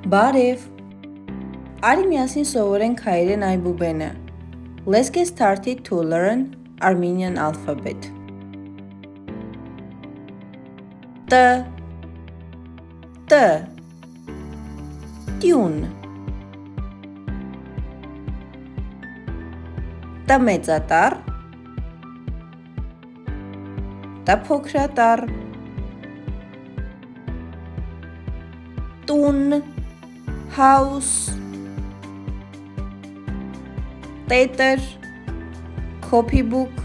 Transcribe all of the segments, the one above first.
Բարև։ Արի միասին սովորենք հայերեն այբուբենը։ Let's get started to learn Armenian alphabet. T T Տյուն T մեծատառ T փոքրատառ Տուն House Տետր Copybook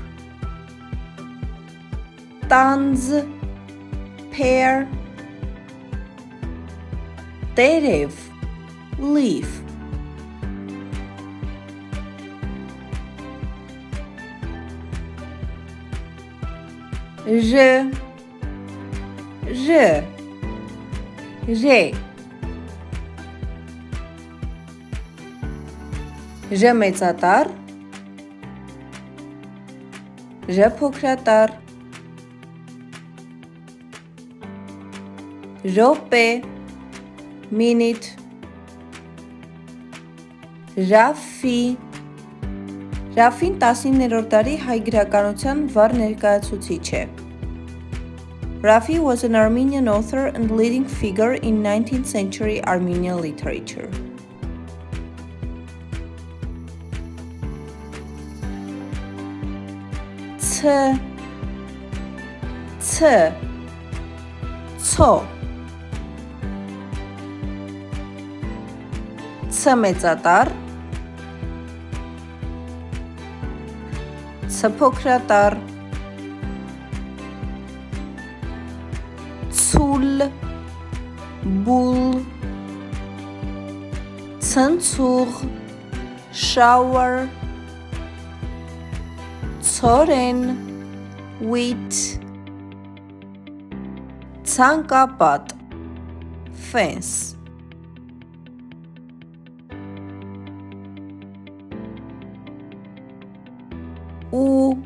Տանձ Pear Տերև Leaf Ž Ž J Ž մեծատառ Ž փոքրատառ Րոպե Minute Ռաֆի Ռաֆին 19-րդ դարի հայ գրականության վառ ներկայացուցիչ է։ Rafi was an Armenian author and leading figure in 19th century Armenian literature. Ց Ցո Ց մեծատառ Ց փոքրատառ Ցուլ Բուլ Ցնցուղ Shower Ցորեն Wheat Ցանկապատ Fence Ու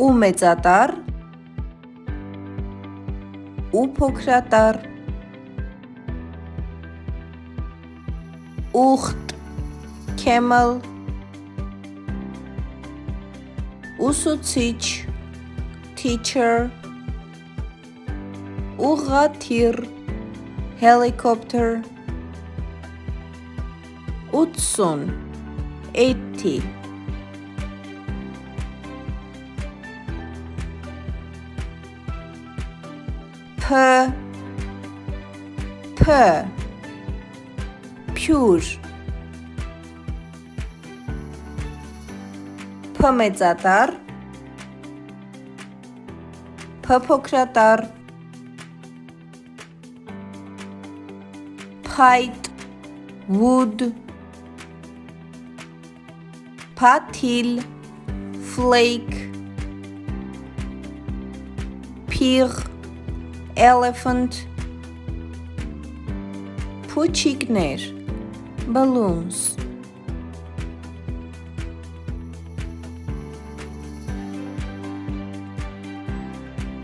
Ու մեծատառ Ու փոքրատառ Ուխտ Camel Ուսուցիչ Teacher Ուղղաթիռ Helicopter 80 80 P Փյուր P մեծատառ P փոքրատառ Փայտ Wood Փաթիլ Flake Փիղ Elephant Փուչիկներ Balloons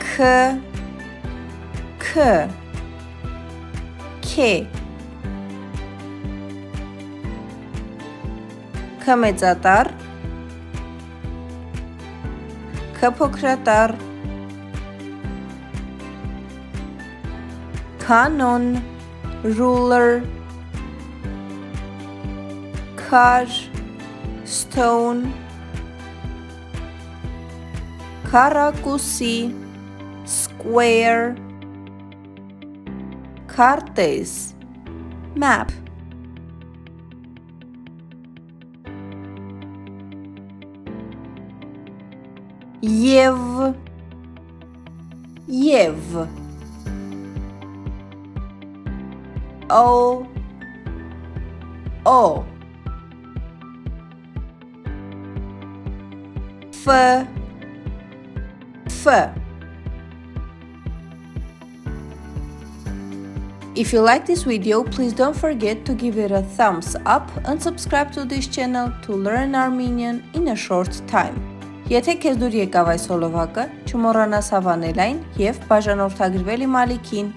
K K մեծատառ K փոքրատառ Canon Ruler Car Stone Քառակուսի Square Քարտեզ Map Եվ O F If you like this video, please don't forget to give it a thumbs up and subscribe to this channel to learn Armenian in a short time. Եթե քեզ դուր եկավ այս հոլովակը, չմոռանաս հավանել այն և բաժանորդագրվել իմ ալիքին։